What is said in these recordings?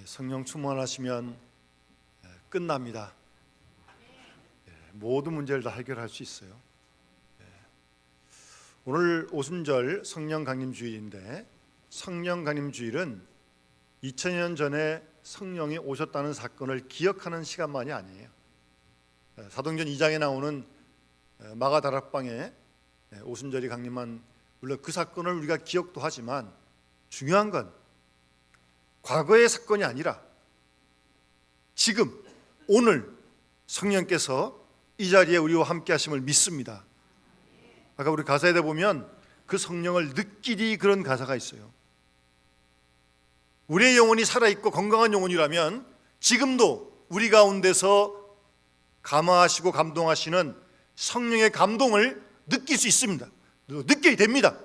성령 충만하시면 끝납니다. 모든 문제를 다 해결할 수 있어요. 오늘 오순절 성령 강림 주일인데, 성령 강림 주일은 2000년 전에 성령이 오셨다는 사건을 기억하는 시간만이 아니에요. 사도행전 2장에 나오는 마가다락방에 오순절이 강림한, 물론 그 사건을 우리가 기억도 하지만 중요한 건 과거의 사건이 아니라 지금 오늘 성령께서 이 자리에 우리와 함께 하심을 믿습니다. 아까 우리 가사에 보면 그 성령을 느끼리, 그런 가사가 있어요. 우리의 영혼이 살아있고 건강한 영혼이라면 지금도 우리 가운데서 감화하시고 감동하시는 성령의 감동을 느낄 수 있습니다. 느끼게 됩니다.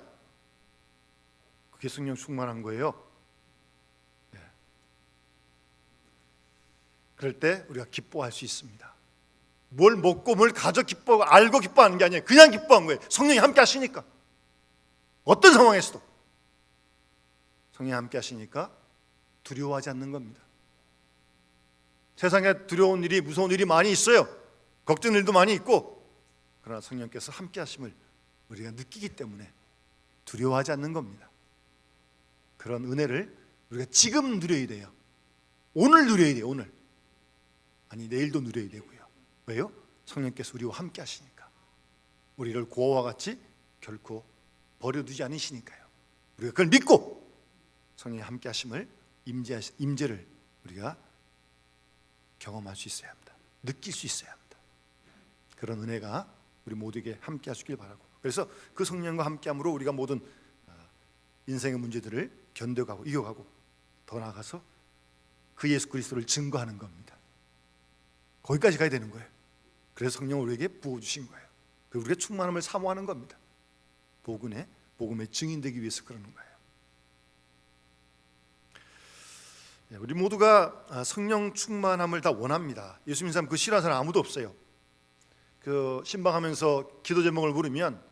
그게 성령 충만한 거예요. 그럴 때 우리가 기뻐할 수 있습니다. 뭘 먹고 뭘 가져 기뻐하고 알고 기뻐하는 게 아니에요. 그냥 기뻐한 거예요. 성령이 함께 하시니까. 어떤 상황에서도 성령이 함께 하시니까 두려워하지 않는 겁니다. 세상에 두려운 일이, 무서운 일이 많이 있어요. 걱정 일도 많이 있고, 그러나 성령께서 함께 하심을 우리가 느끼기 때문에 두려워하지 않는 겁니다. 그런 은혜를 우리가 지금 누려야 돼요. 오늘 누려야 돼요. 오늘. 아니, 내일도 누려야 되고요. 왜요? 성령께서 우리와 함께 하시니까. 우리를 고아와 같이 결코 버려두지 않으시니까요. 우리가 그걸 믿고 성령이 함께 하심을, 임재를 우리가 경험할 수 있어야 합니다. 느낄 수 있어야 합니다. 그런 은혜가 우리 모두에게 함께 하시길 바라고, 그래서 그 성령과 함께함으로 우리가 모든 인생의 문제들을 견뎌가고 이겨가고 더 나아가서 그 예수 그리스도를 증거하는 겁니다. 거기까지 가야 되는 거예요. 그래서 성령을 우리에게 부어주신 거예요. 우리가 충만함을 사모하는 겁니다. 복음의 증인되기 위해서 그러는 거예요. 우리 모두가 성령 충만함을 다 원합니다. 예수 믿는 사람 그 싫어하는 사람 아무도 없어요. 그 신방하면서 기도 제목을 물으면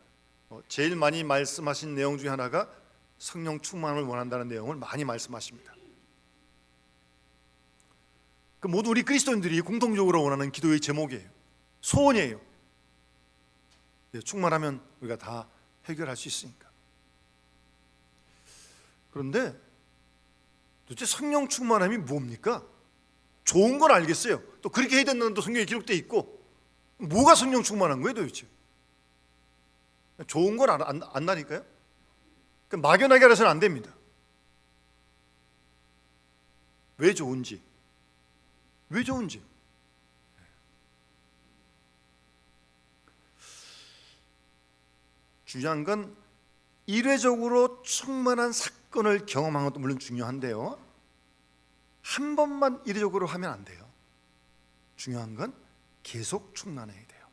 제일 많이 말씀하신 내용 중에 하나가 성령 충만함을 원한다는 내용을 많이 말씀하십니다. 그 모두 우리 그리스도인들이 공통적으로 원하는 기도의 제목이에요. 소원이에요. 충만하면 우리가 다 해결할 수 있으니까. 그런데 도대체 성령 충만함이 뭡니까? 좋은 건 알겠어요. 또 그렇게 해야 된다는 또 성경에 기록되어 있고, 뭐가 성령 충만한 거예요 도대체? 좋은 건 안다니까요. 막연하게 알아서는 안 됩니다. 왜 좋은지, 중요한 건 이례적으로 충만한 사건을 경험한 것도 물론 중요한데요, 한 번만 이례적으로 하면 안 돼요. 중요한 건 계속 충만해야 돼요.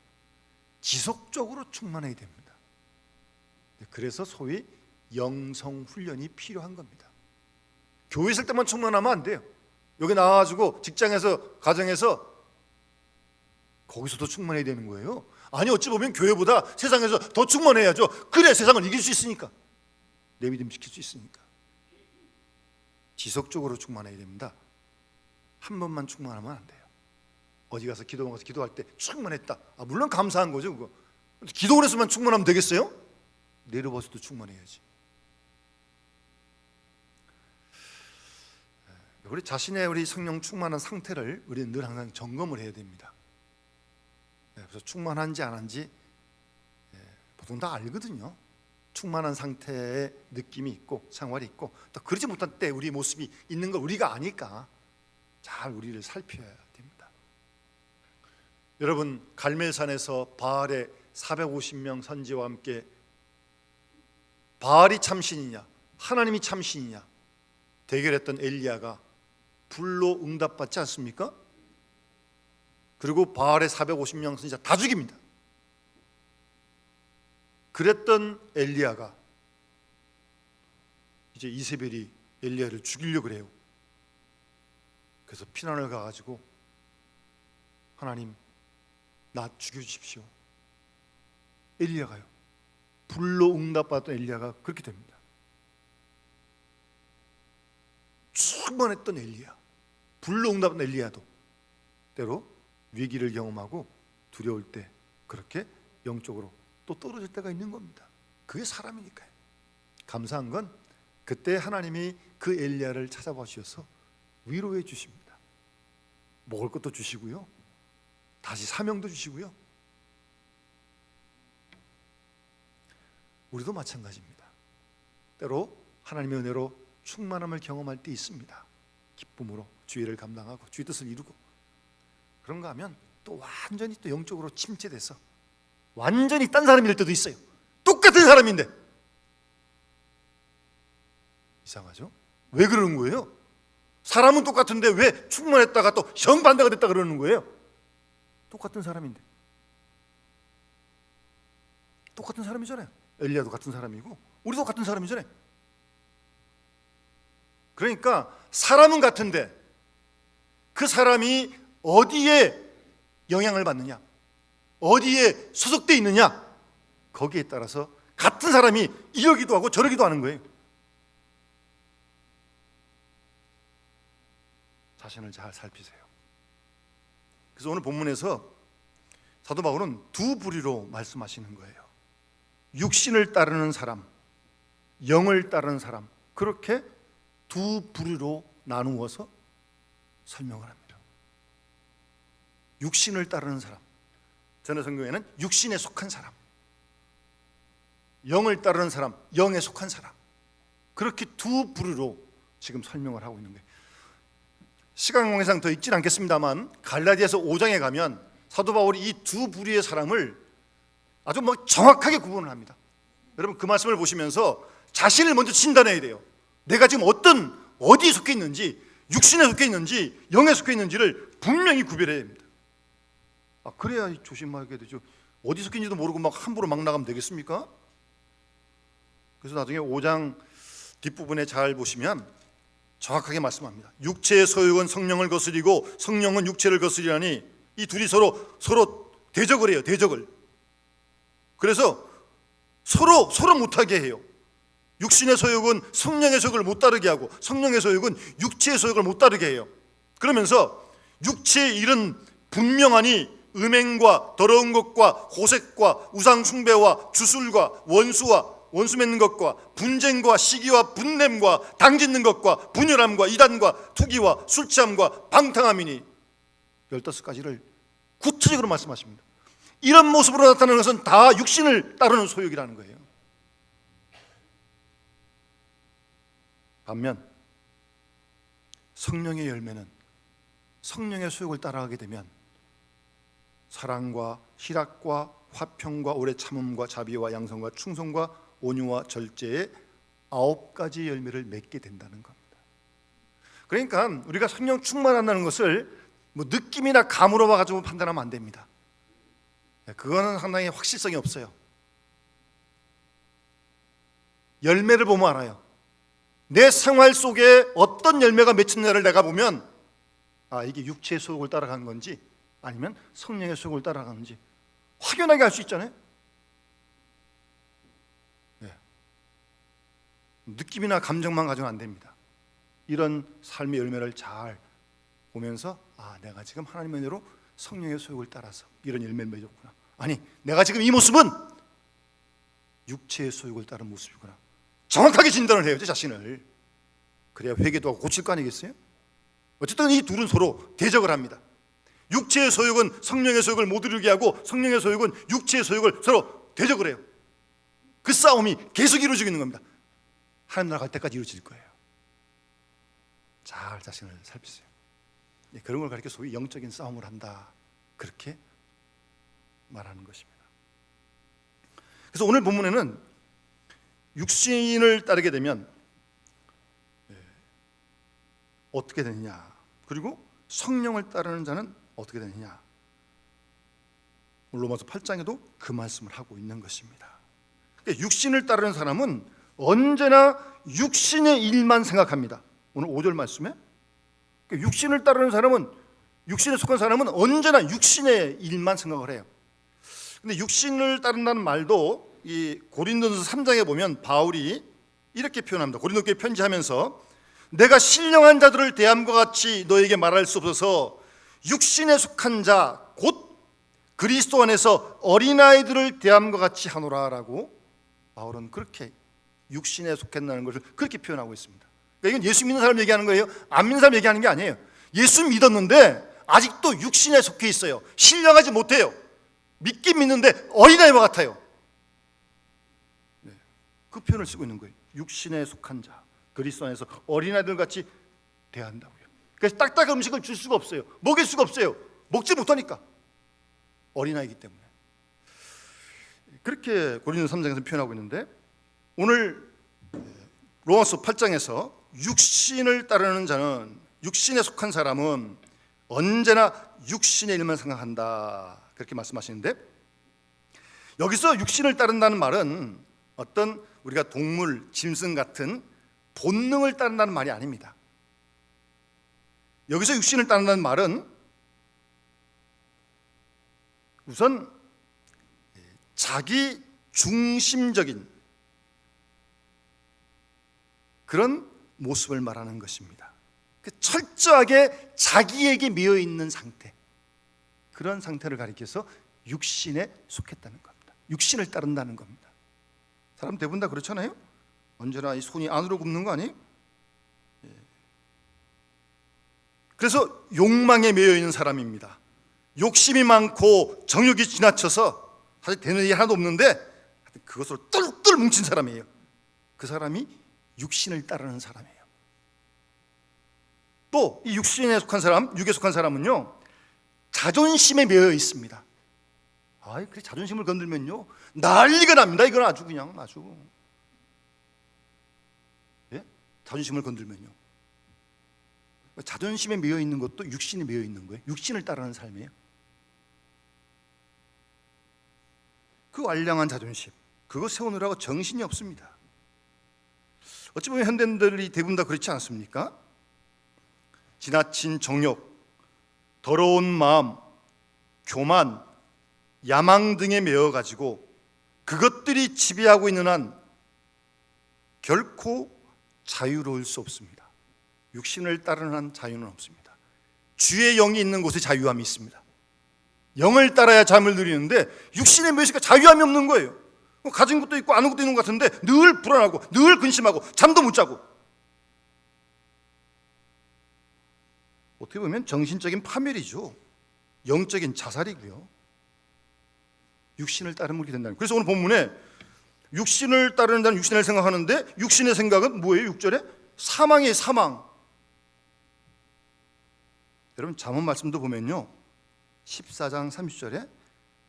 지속적으로 충만해야 됩니다. 그래서 소위 영성 훈련이 필요한 겁니다. 교회 있을 때만 충만하면 안 돼요. 여기 나와가지고 직장에서, 가정에서, 거기서도 충만해야 되는 거예요. 아니, 어찌 보면 교회보다 세상에서 더 충만해야죠. 그래 세상을 이길 수 있으니까, 내 믿음 지킬 수 있으니까. 지속적으로 충만해야 됩니다. 한 번만 충만하면 안 돼요. 어디 가서 기도할 때 충만했다, 물론 감사한 거죠. 그거 기도원에서만 충만하면 되겠어요? 내려봐서도 충만해야지. 우리 자신의 우리 성령 충만한 상태를 우리는 늘 항상 점검을 해야 됩니다. 그래서 충만한지 안 한지 보통 다 알거든요. 충만한 상태의 느낌이 있고 생활이 있고, 또 그러지 못한 때 우리 모습이 있는 걸 우리가 아니까 잘 우리를 살펴야 됩니다. 여러분, 갈멜산에서 바알의 450명 선지와 함께 바알이 참신이냐 하나님이 참신이냐 대결했던 엘리야가 불로 응답받지 않습니까? 그리고 바알의 450명 선지자 다 죽입니다. 그랬던 엘리야가 이제 이세벨이 엘리야를 죽이려고 그래요. 그래서 피난을 가가지고 하나님 나 죽여주십시오. 엘리야가요, 불로 응답받던 엘리야가 그렇게 됩니다. 충만했던 엘리야, 불로 응답한 엘리야도 때로 위기를 경험하고 두려울 때 그렇게 영적으로 또 떨어질 때가 있는 겁니다. 그게 사람이니까요. 감사한 건 그때 하나님이 그 엘리야를 찾아봐 주셔서 위로해 주십니다. 먹을 것도 주시고요, 다시 사명도 주시고요. 우리도 마찬가지입니다. 때로 하나님의 은혜로 충만함을 경험할 때 있습니다. 기쁨으로 주의를 감당하고 주의 뜻을 이루고, 그런가 하면 또 완전히 또 영적으로 침체돼서 완전히 딴 사람이 될 때도 있어요. 똑같은 사람인데. 이상하죠? 왜 그러는 거예요? 사람은 똑같은데 왜 충만했다가 또 정반대가 됐다 그러는 거예요? 똑같은 사람인데. 똑같은 사람이잖아요. 엘리야도 같은 사람이고 우리도 같은 사람이잖아요. 그러니까 사람은 같은데 그 사람이 어디에 영향을 받느냐, 어디에 소속되어 있느냐, 거기에 따라서 같은 사람이 이러기도 하고 저러기도 하는 거예요. 자신을 잘 살피세요. 그래서 오늘 본문에서 사도 바울은 두 부류로 말씀하시는 거예요. 육신을 따르는 사람, 영을 따르는 사람, 그렇게 두 부류로 나누어서 설명을 합니다. 육신을 따르는 사람, 전에 성경에는 육신에 속한 사람, 영을 따르는 사람, 영에 속한 사람, 그렇게 두 부류로 지금 설명을 하고 있는 거예요. 시간 관계상 더 읽진 않겠습니다만 갈라디아서 5장에 가면 사도 바울이 이 두 부류의 사람을 아주 정확하게 구분을 합니다. 여러분 그 말씀을 보시면서 자신을 먼저 진단해야 돼요. 내가 지금 어디에 속해 있는지, 육신에 속해 있는지 영에 속해 있는지를 분명히 구별해야 됩니다. 그래야 조심하게 되죠. 어디 속해 있는지도 모르고 함부로 막 나가면 되겠습니까? 그래서 나중에 5장 뒷부분에 잘 보시면 정확하게 말씀합니다. 육체의 소욕은 성령을 거스리고 성령은 육체를 거스리라니, 이 둘이 서로 대적을 해요. 대적을. 그래서 서로 못하게 해요. 육신의 소욕은 성령의 소욕을 못 따르게 하고 성령의 소욕은 육체의 소욕을 못 따르게 해요. 그러면서 육체의 일은 분명하니 음행과 더러운 것과 호색과 우상 숭배와 주술과 원수 맺는 것과 분쟁과 시기와 분냄과 당짓는 것과 분열함과 이단과 투기와 술 취함과 방탕함이니, 15가지를 구체적으로 말씀하십니다. 이런 모습으로 나타나는 것은 다 육신을 따르는 소욕이라는 거예요. 반면 성령의 열매는 성령의 소욕을 따라가게 되면 사랑과 희락과 화평과 오래 참음과 자비와 양성과 충성과 온유와 절제의 9가지 열매를 맺게 된다는 겁니다. 그러니까 우리가 성령 충만한다는 것을 느낌이나 감으로 봐가지고 판단하면 안 됩니다. 그거는 상당히 확실성이 없어요. 열매를 보면 알아요. 내 생활 속에 어떤 열매가 맺혔냐를 내가 보면 이게 육체의 소욕을 따라간 건지 아니면 성령의 소욕을 따라가는지 확연하게 알 수 있잖아요. 느낌이나 감정만 가지고는 안 됩니다. 이런 삶의 열매를 잘 보면서 내가 지금 하나님의 은혜로 성령의 소욕을 따라서 이런 열매를 맺었구나. 아니, 내가 지금 이 모습은 육체의 소욕을 따른 모습이구나. 정확하게 진단을 해요, 제 자신을. 그래야 회개도 하고 고칠 거 아니겠어요? 어쨌든 이 둘은 서로 대적을 합니다. 육체의 소욕은 성령의 소욕을 못 이루게 하고 성령의 소욕은 육체의 소욕을 서로 대적을 해요. 그 싸움이 계속 이루어지고 있는 겁니다. 하나님 나라 갈 때까지 이루어질 거예요. 잘 자신을 살피세요. 그런 걸 가리켜 소위 영적인 싸움을 한다, 그렇게 말하는 것입니다. 그래서 오늘 본문에는 육신을 따르게 되면 어떻게 되느냐, 그리고 성령을 따르는 자는 어떻게 되느냐, 로마서 8장에도 그 말씀을 하고 있는 것입니다. 그러니까 육신을 따르는 사람은 언제나 육신의 일만 생각합니다. 오늘 5절 말씀에 육신을 따르는 사람은, 육신에 속한 사람은 언제나 육신의 일만 생각을 해요. 근데 육신을 따른다는 말도 이 고린도전서 3장에 보면 바울이 이렇게 표현합니다. 고린도교회 편지하면서 내가 신령한 자들을 대함과 같이 너에게 말할 수 없어서 육신에 속한 자 곧 그리스도 안에서 어린아이들을 대함과 같이 하노라라고 바울은 그렇게 육신에 속했다는 것을 그렇게 표현하고 있습니다. 그러니까 이건 예수 믿는 사람 얘기하는 거예요. 안 믿는 사람 얘기하는 게 아니에요. 예수 믿었는데 아직도 육신에 속해 있어요. 신령하지 못해요. 믿긴 믿는데 어린아이와 같아요. 그 표현을 쓰고 있는 거예요. 육신에 속한 자, 그리스도 안에서 어린아이들 같이 대한다고요. 그래서 딱딱한 음식을 줄 수가 없어요. 먹일 수가 없어요. 먹지 못하니까. 어린아이기 때문에. 그렇게 고린도 3장에서 표현하고 있는데, 오늘 로마서 8장에서 육신을 따르는 자는, 육신에 속한 사람은 언제나 육신의 일만 생각한다, 그렇게 말씀하시는데, 여기서 육신을 따른다는 말은 어떤 우리가 동물, 짐승 같은 본능을 따른다는 말이 아닙니다. 여기서 육신을 따른다는 말은 우선 자기 중심적인 그런 모습을 말하는 것입니다. 철저하게 자기에게 매여 있는 상태, 그런 상태를 가리켜서 육신에 속했다는 겁니다. 육신을 따른다는 겁니다. 사람 대부분 다 그렇잖아요. 언제나 이 손이 안으로 굽는 거 아니에요? 그래서 욕망에 매여 있는 사람입니다. 욕심이 많고 정욕이 지나쳐서 사실 되는 일이 하나도 없는데 그것으로 똘똘 뭉친 사람이에요. 그 사람이 육신을 따르는 사람이에요. 또 이 육신에 속한 사람, 육에 속한 사람은요, 자존심에 매여 있습니다. 그래 자존심을 건들면요 난리가 납니다. 이건 아주 그냥 아주. 예? 자존심을 건들면요. 자존심에 매여 있는 것도 육신에 매여 있는 거예요. 육신을 따르는 삶이에요. 그 완량한 자존심, 그거 세우느라고 정신이 없습니다. 어찌 보면 현대인들이 대부분 다 그렇지 않습니까? 지나친 정욕, 더러운 마음, 교만, 야망 등에 매여가지고 그것들이 지배하고 있는 한 결코 자유로울 수 없습니다. 육신을 따르는 한 자유는 없습니다. 주의 영이 있는 곳에 자유함이 있습니다. 영을 따라야 잠을 누리는데 육신에 매여있으니까 자유함이 없는 거예요. 가진 것도 있고 아는 것도 있는 것 같은데 늘 불안하고 늘 근심하고 잠도 못 자고. 어떻게 보면 정신적인 파멸이죠. 영적인 자살이고요. 육신을 따르면 그렇게 된다는 거예요. 그래서 오늘 본문에 육신을 따르는 자는 육신을 생각하는데 육신의 생각은 뭐예요? 6절에 사망이에요. 사망. 여러분 잠언 말씀도 보면요 14장 30절에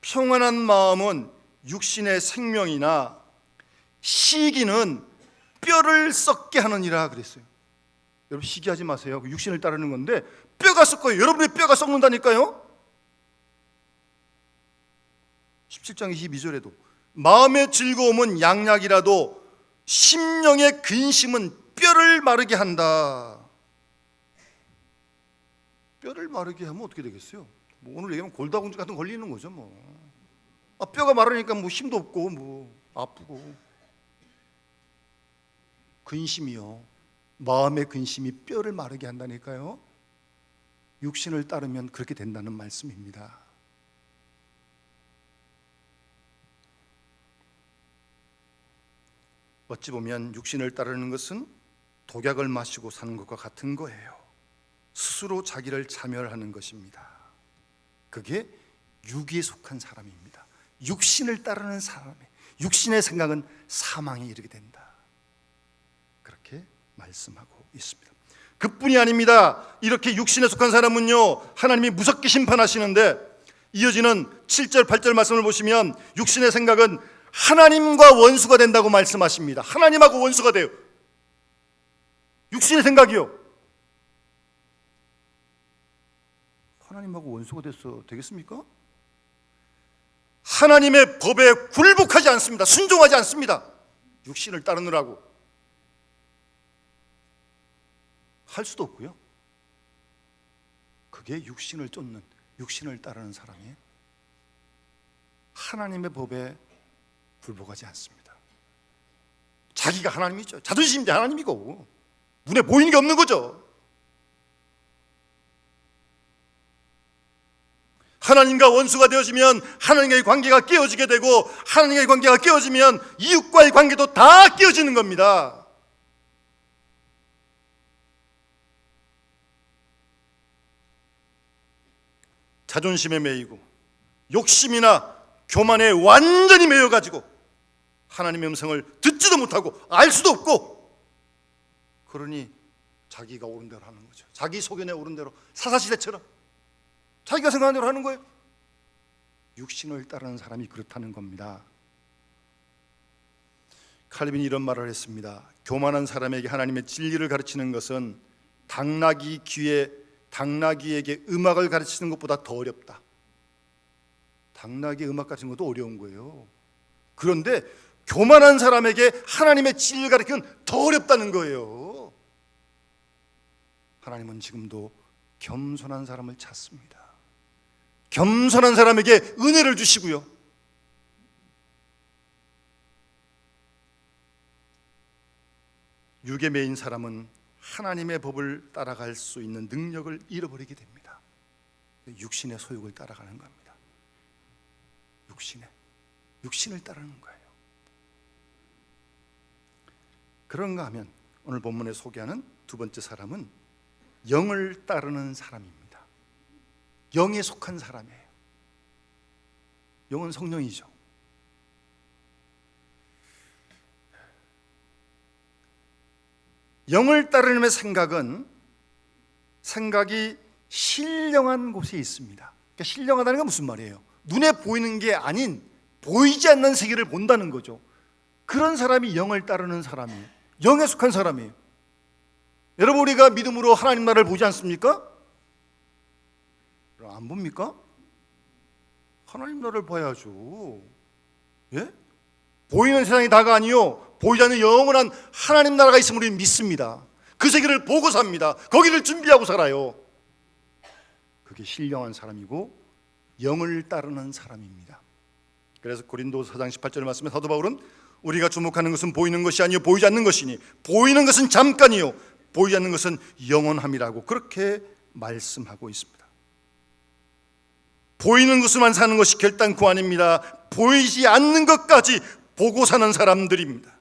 평안한 마음은 육신의 생명이나 시기는 뼈를 썩게 하느니라 그랬어요. 여러분 시기하지 마세요. 육신을 따르는 건데 뼈가 썩어요. 여러분의 뼈가 썩는다니까요. 17장 22절에도 마음의 즐거움은 양약이라도 심령의 근심은 뼈를 마르게 한다. 뼈를 마르게 하면 어떻게 되겠어요? 오늘 얘기하면 골다공증 같은 거 걸리는 거죠. 뼈가 마르니까 힘도 없고 아프고. 근심이요, 마음의 근심이 뼈를 마르게 한다니까요. 육신을 따르면 그렇게 된다는 말씀입니다. 어찌 보면 육신을 따르는 것은 독약을 마시고 사는 것과 같은 거예요. 스스로 자기를 자멸하는 것입니다. 그게 육에 속한 사람입니다. 육신을 따르는 사람의 육신의 생각은 사망에 이르게 된다, 그렇게 말씀하고 있습니다. 그뿐이 아닙니다. 이렇게 육신에 속한 사람은요 하나님이 무섭게 심판하시는데, 이어지는 7절 8절 말씀을 보시면 육신의 생각은 하나님과 원수가 된다고 말씀하십니다. 하나님하고 원수가 돼요. 육신의 생각이요. 하나님하고 원수가 돼서 되겠습니까? 하나님의 법에 굴복하지 않습니다. 순종하지 않습니다. 육신을 따르느라고 할 수도 없고요. 그게 육신을 쫓는, 육신을 따르는 사람이 하나님의 법에 굴복하지 않습니다. 자기가 하나님이죠. 자존심이 하나님이고 눈에 보이는 게 없는 거죠. 하나님과 원수가 되어지면 하나님과의 관계가 깨어지게 되고, 하나님과의 관계가 깨어지면 이웃과의 관계도 다 깨어지는 겁니다. 자존심에 매이고 욕심이나 교만에 완전히 매여가지고 하나님의 음성을 듣지도 못하고 알 수도 없고, 그러니 자기가 옳은 대로 하는 거죠. 자기 소견에 옳은 대로, 사사시대처럼 자기가 생각하는 대로 하는 거예요. 육신을 따르는 사람이 그렇다는 겁니다. 칼빈이 이런 말을 했습니다. 교만한 사람에게 하나님의 진리를 가르치는 것은 당나귀에게 음악을 가르치는 것보다 더 어렵다. 당나귀 음악 가르치는 것도 어려운 거예요. 그런데 교만한 사람에게 하나님의 진리를 가르치는 건 더 어렵다는 거예요. 하나님은 지금도 겸손한 사람을 찾습니다. 겸손한 사람에게 은혜를 주시고요, 육에 매인 사람은 하나님의 법을 따라갈 수 있는 능력을 잃어버리게 됩니다. 육신의 소욕을 따라가는 겁니다. 육신을 따르는 거예요. 그런가 하면 오늘 본문에 소개하는 두 번째 사람은 영을 따르는 사람입니다. 영에 속한 사람이에요. 영은 성령이죠. 영을 따르는 생각이 신령한 곳에 있습니다. 그러니까 신령하다는 건 무슨 말이에요? 눈에 보이는 게 아닌 보이지 않는 세계를 본다는 거죠. 그런 사람이 영을 따르는 사람이에요. 영에 속한 사람이에요. 여러분, 우리가 믿음으로 하나님 나라를 보지 않습니까? 안 봅니까? 하나님 나라를 봐야죠. 예? 보이는 세상이 다가 아니요, 보이지 않는 영원한 하나님 나라가 있음을 우리는 믿습니다. 그 세계를 보고 삽니다. 거기를 준비하고 살아요. 그게 신령한 사람이고 영을 따르는 사람입니다. 그래서 고린도서 4장 18절 말씀에 사도 바울은 우리가 주목하는 것은 보이는 것이 아니요 보이지 않는 것이니 보이는 것은 잠깐이요 보이지 않는 것은 영원함이라고 그렇게 말씀하고 있습니다. 보이는 것으로만 사는 것이 결단코 아닙니다. 보이지 않는 것까지 보고 사는 사람들입니다.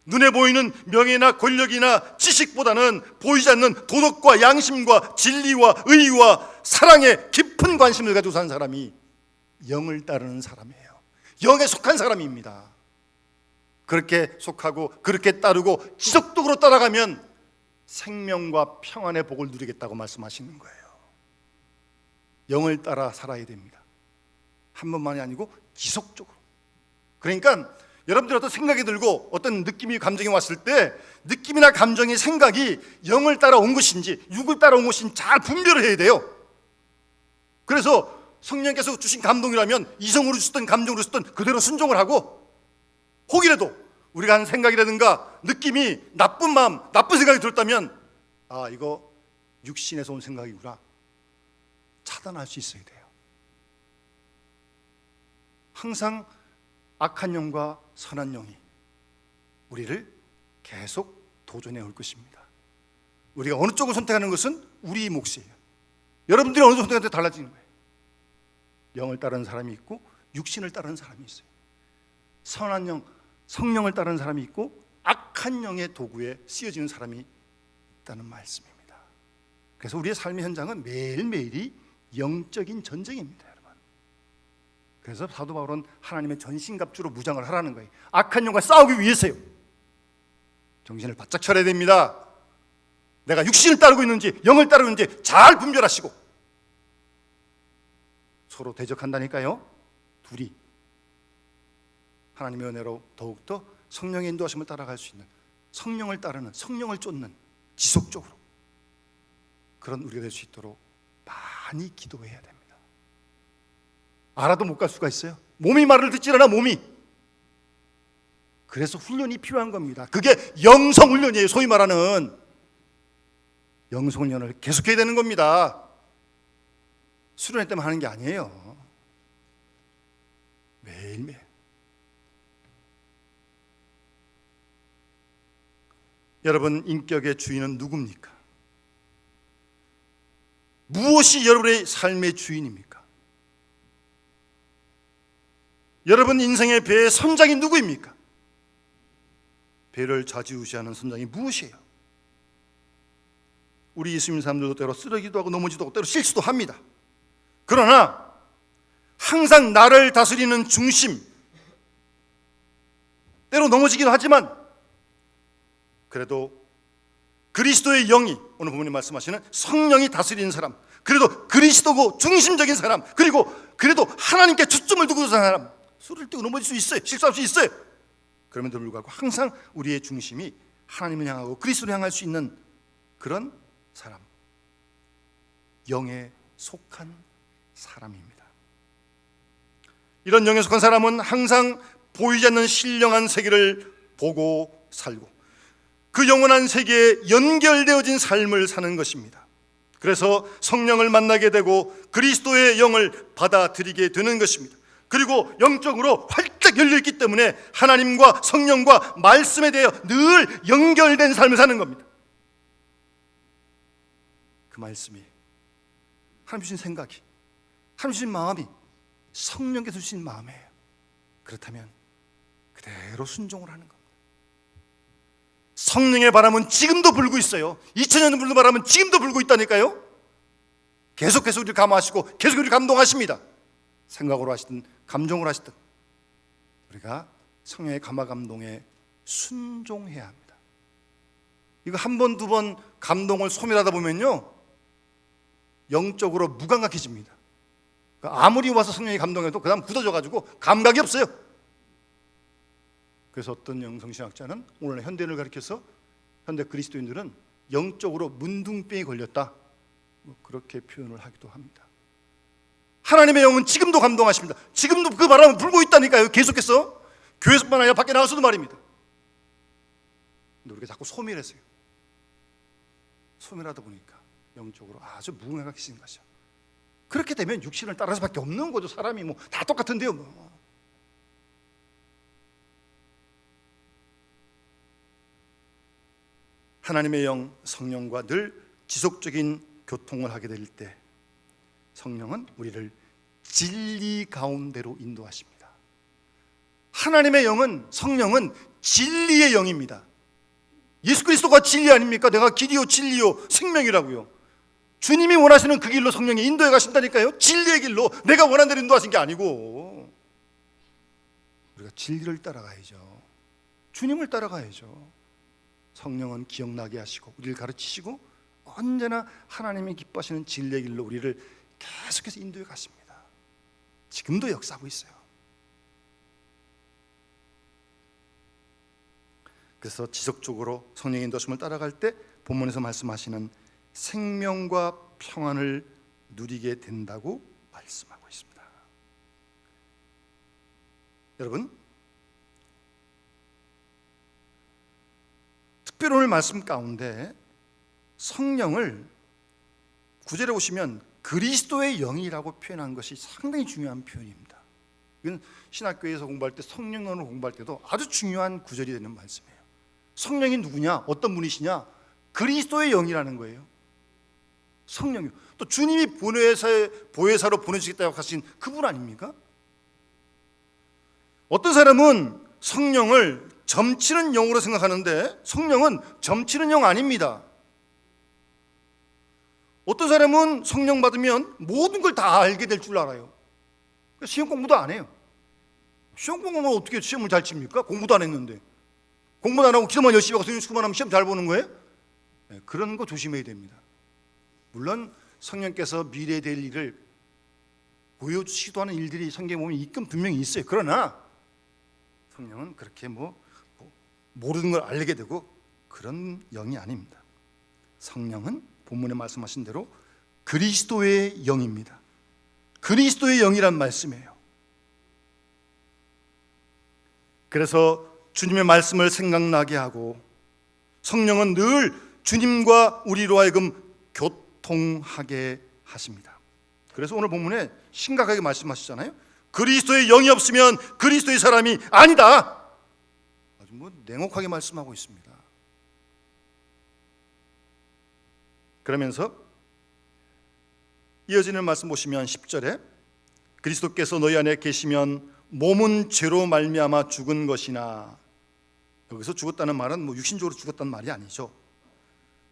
눈에 보이는 명예나 권력이나 지식보다는 보이지 않는 도덕과 양심과 진리와 의와 사랑에 깊은 관심을 가지고 사는 사람이 영을 따르는 사람이에요. 영에 속한 사람입니다. 그렇게 속하고 그렇게 따르고 지속적으로 따라가면 생명과 평안의 복을 누리겠다고 말씀하시는 거예요. 영을 따라 살아야 됩니다. 한 번만이 아니고 지속적으로. 그러니까 여러분들 어떤 생각이 들고 어떤 느낌이 감정이 왔을 때 느낌이나 감정이 생각이 영을 따라온 것인지 육을 따라온 것인지 잘 분별을 해야 돼요. 그래서 성령께서 주신 감동이라면 이성으로 주셨든 감정으로 주셨든 그대로 순종을 하고, 혹이라도 우리가 하는 생각이라든가 느낌이 나쁜 마음, 나쁜 생각이 들었다면 아, 이거 육신에서 온 생각이구나, 차단할 수 있어야 돼요. 항상 악한 영과 선한 영이 우리를 계속 도전해 올 것입니다. 우리가 어느 쪽을 선택하는 것은 우리 몫이에요. 여러분들이 어느 쪽을 선택하는 게 달라지는 거예요. 영을 따르는 사람이 있고 육신을 따르는 사람이 있어요. 선한 영, 성령을 따르는 사람이 있고 악한 영의 도구에 쓰여지는 사람이 있다는 말씀입니다. 그래서 우리의 삶의 현장은 매일매일이 영적인 전쟁입니다, 여러분. 그래서 사도 바울은 하나님의 전신갑주로 무장을 하라는 거예요. 악한 영과 싸우기 위해서요. 정신을 바짝 차려야 됩니다. 내가 육신을 따르고 있는지 영을 따르고 있는지 잘 분별하시고 서로 대적한다니까요. 둘이 하나님의 은혜로 더욱더 성령의 인도하심을 따라갈 수 있는, 성령을 따르는, 성령을 쫓는, 지속적으로 그런 우리가 될 수 있도록 많이 기도해야 됩니다. 알아도 못 갈 수가 있어요. 몸이 말을 듣질 않아, 몸이. 그래서 훈련이 필요한 겁니다. 그게 영성훈련이에요. 소위 말하는 영성훈련을 계속해야 되는 겁니다. 수련회 때만 하는 게 아니에요. 매일매일. 여러분 인격의 주인은 누굽니까? 무엇이 여러분의 삶의 주인입니까? 여러분 인생의 배의 선장이 누구입니까? 배를 좌지우지하는 선장이 무엇이에요? 우리 예수님 사람들도 때로 쓰러기도 하고 넘어지도 하고 때로 실수도 합니다. 그러나 항상 나를 다스리는 중심, 때로 넘어지기도 하지만 그래도 그리스도의 영이, 오늘 부모님 말씀하시는 성령이 다스리는 사람, 그래도 그리스도고 중심적인 사람, 그리고 그래도 하나님께 초점을 두고 사는 사람, 술을 떼고 넘어질 수 있어요. 실수할 수 있어요. 그럼에도 불구하고 항상 우리의 중심이 하나님을 향하고 그리스도를 향할 수 있는 그런 사람, 영에 속한 사람입니다. 이런 영에 속한 사람은 항상 보이지 않는 신령한 세계를 보고 살고 그 영원한 세계에 연결되어진 삶을 사는 것입니다. 그래서 성령을 만나게 되고 그리스도의 영을 받아들이게 되는 것입니다. 그리고 영적으로 활짝 열려있기 때문에 하나님과 성령과 말씀에 대해 늘 연결된 삶을 사는 겁니다. 그 말씀이, 하나님 주신 생각이, 하나님 주신 마음이 성령께서 주신 마음이에요. 그렇다면 그대로 순종을 하는 겁니다. 성령의 바람은 지금도 불고 있어요. 2000년 불는 바람은 지금도 불고 있다니까요. 계속해서 우리를 감화하시고 계속 우리를 감동하십니다. 생각으로 하시든 감정으로 하시든 우리가 성령의 감화 감동에 순종해야 합니다. 이거 한 번, 두 번 감동을 소멸하다 보면요 영적으로 무감각해집니다. 아무리 와서 성령이 감동해도 그 다음 굳어져가지고 감각이 없어요. 그래서 어떤 영성신학자는 오늘 현대인을 가리켜서 현대 그리스도인들은 영적으로 문둥병이 걸렸다, 그렇게 표현을 하기도 합니다. 하나님의 영은 지금도 감동하십니다. 지금도 그 바람은 불고 있다니까요. 계속해서 교회에서뿐만 아니라 밖에 나가서도 말입니다. 근데 우리가 자꾸 소멸해서요. 소멸하다 보니까 영적으로 아주 무감각해지는 거죠. 그렇게 되면 육신을 따라서밖에 없는 거죠. 사람이 뭐 다 똑같은데요. 뭐. 하나님의 영 성령과 늘 지속적인 교통을 하게 될 때 성령은 우리를 진리 가운데로 인도하십니다. 하나님의 영은, 성령은 진리의 영입니다. 예수 그리스도가 진리 아닙니까? 내가 길이요 진리요 생명이라고요. 주님이 원하시는 그 길로 성령이 인도해 가신다니까요. 진리의 길로, 내가 원하는 대로 인도하신 게 아니고. 우리가 진리를 따라가야죠. 주님을 따라가야죠. 성령은 기억나게 하시고 우리를 가르치시고 언제나 하나님이 기뻐하시는 진리의 길로 우리를 계속해서 인도해 가십니다. 지금도 역사하고 있어요. 그래서 지속적으로 성령의 인도하심을 따라갈 때 본문에서 말씀하시는 생명과 평안을 누리게 된다고 말씀하고 있습니다. 여러분, 특별히 오늘 말씀 가운데 성령을 9절에 보시면 그리스도의 영이라고 표현한 것이 상당히 중요한 표현입니다. 이건 신학교에서 공부할 때, 성령론을 공부할 때도 아주 중요한 구절이 되는 말씀이에요. 성령이 누구냐? 어떤 분이시냐? 그리스도의 영이라는 거예요. 성령이. 또 주님이 보혜사로 보내주겠다고 하신 그분 아닙니까? 어떤 사람은 성령을 점치는 영으로 생각하는데 성령은 점치는 영 아닙니다. 어떤 사람은 성령 받으면 모든 걸 다 알게 될 줄 알아요. 시험 공부도 안 해요. 시험 공부하면 어떻게 시험을 잘 칩니까? 공부도 안 했는데. 공부도 안 하고 기도만 열심히 하고 수고만 하면 시험 잘 보는 거예요? 네, 그런 거 조심해야 됩니다. 물론 성령께서 미래에 될 일을 보여주시기도 하는 일들이 성경에 보면 있긴 분명히 있어요. 그러나 성령은 그렇게 모르는 걸 알게 되고 그런 영이 아닙니다. 성령은 본문에 말씀하신 대로 그리스도의 영입니다. 그리스도의 영이란 말씀이에요. 그래서 주님의 말씀을 생각나게 하고 성령은 늘 주님과 우리로 하여금 교통하게 하십니다. 그래서 오늘 본문에 심각하게 말씀하시잖아요. 그리스도의 영이 없으면 그리스도의 사람이 아니다. 아주 냉혹하게 말씀하고 있습니다. 그러면서 이어지는 말씀 보시면 10절에 그리스도께서 너희 안에 계시면 몸은 죄로 말미암아 죽은 것이나, 여기서 죽었다는 말은 육신적으로 죽었다는 말이 아니죠.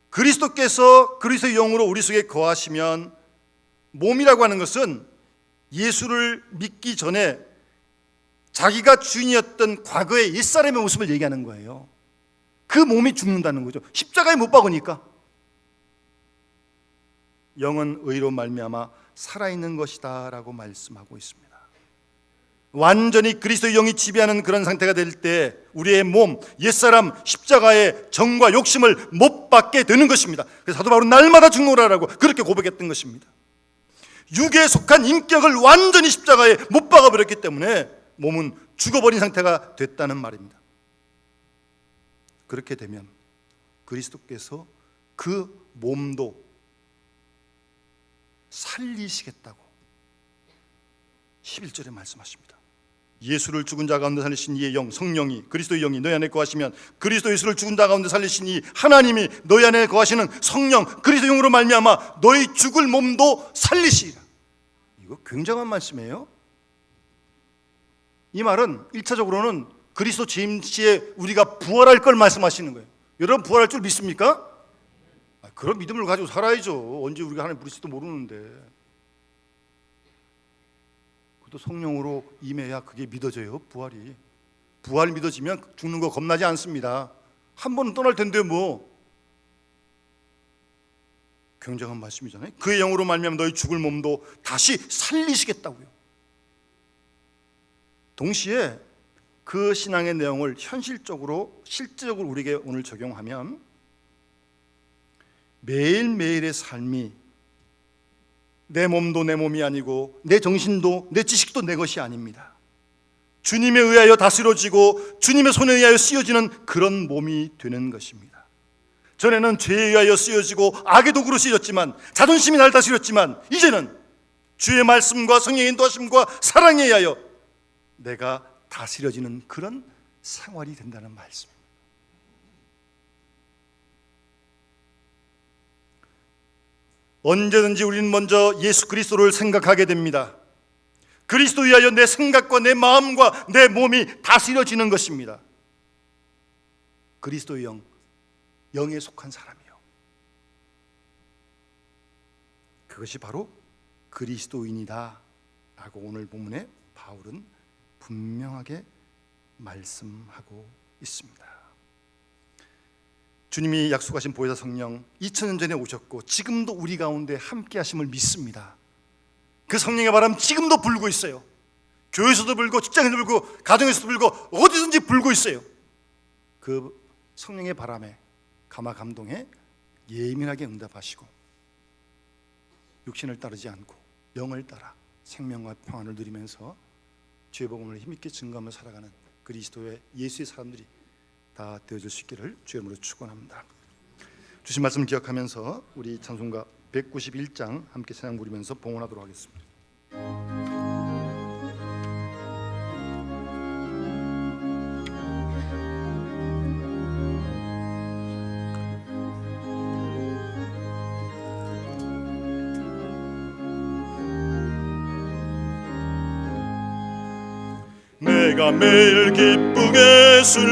그리스도께서 그리스도의 영으로 우리 속에 거하시면, 몸이라고 하는 것은 예수를 믿기 전에 자기가 주인이었던 과거의 옛사람의 모습을 얘기하는 거예요. 그 몸이 죽는다는 거죠. 십자가에 못 박으니까. 영은 의로 말미암아 살아있는 것이다 라고 말씀하고 있습니다. 완전히 그리스도의 영이 지배하는 그런 상태가 될 때 우리의 몸, 옛사람 십자가의 정과 욕심을 못 받게 되는 것입니다. 그래서 사도 바울은 날마다 죽노라라고 그렇게 고백했던 것입니다. 육에 속한 인격을 완전히 십자가에 못 박아버렸기 때문에 몸은 죽어버린 상태가 됐다는 말입니다. 그렇게 되면 그리스도께서 그 몸도 살리시겠다고 11절에 말씀하십니다. 예수를 죽은 자 가운데 살리신 이의 영, 성령이, 그리스도의 영이 너희 안에 거하시면 그리스도 예수를 죽은 자 가운데 살리신 이 하나님이 너희 안에 거하시는 성령, 그리스도의 영으로 말미암아 너희 죽을 몸도 살리시리라. 이거 굉장한 말씀이에요. 이 말은 1차적으로는 그리스도 재임시에 우리가 부활할 걸 말씀하시는 거예요. 여러분 부활할 줄 믿습니까? 그런 믿음을 가지고 살아야죠. 언제 우리가 하나님 부르실지도 모르는데. 또 성령으로 임해야 그게 믿어져요. 부활이. 부활 믿어지면 죽는 거 겁나지 않습니다. 한 번은 떠날 텐데 뭐. 굉장한 말씀이잖아요. 그의 영으로 말미암아 너희 죽을 몸도 다시 살리시겠다고요. 동시에 그 신앙의 내용을 현실적으로 실제적으로 우리에게 오늘 적용하면 매일매일의 삶이 내 몸도 내 몸이 아니고 내 정신도 내 지식도 내 것이 아닙니다. 주님에 의하여 다스려지고 주님의 손에 의하여 쓰여지는 그런 몸이 되는 것입니다. 전에는 죄에 의하여 쓰여지고 악의 도구로 쓰여졌지만, 자존심이 날 다스렸지만, 이제는 주의 말씀과 성령의 인도하심과 사랑에 의하여 내가 다스려지는 그런 생활이 된다는 말씀입니다. 언제든지 우리는 먼저 예수 그리스도를 생각하게 됩니다. 그리스도 위하여 내 생각과 내 마음과 내 몸이 다스려지는 것입니다. 그리스도의 영, 영에 속한 사람이요. 그것이 바로 그리스도인이다 라고 오늘 본문에 바울은 분명하게 말씀하고 있습니다. 주님이 약속하신 보혜사 성령 2000년 전에 오셨고 지금도 우리 가운데 함께 하심을 믿습니다. 그 성령의 바람 지금도 불고 있어요. 교회에서도 불고 직장에서도 불고 가정에서도 불고 어디든지 불고 있어요. 그 성령의 바람에 감화 감동에 예민하게 응답하시고 육신을 따르지 않고 영을 따라 생명과 평안을 누리면서 주의 복음을 힘있게 증거하며 살아가는 그리스도의 예수의 사람들이 다 되어줄 수 있기를 주의 이름으로 축원합니다. 주신 말씀 기억하면서 우리 찬송가 191장 함께 찬양 부르면서 봉헌하도록 하겠습니다. 내가 매일 기쁘게 술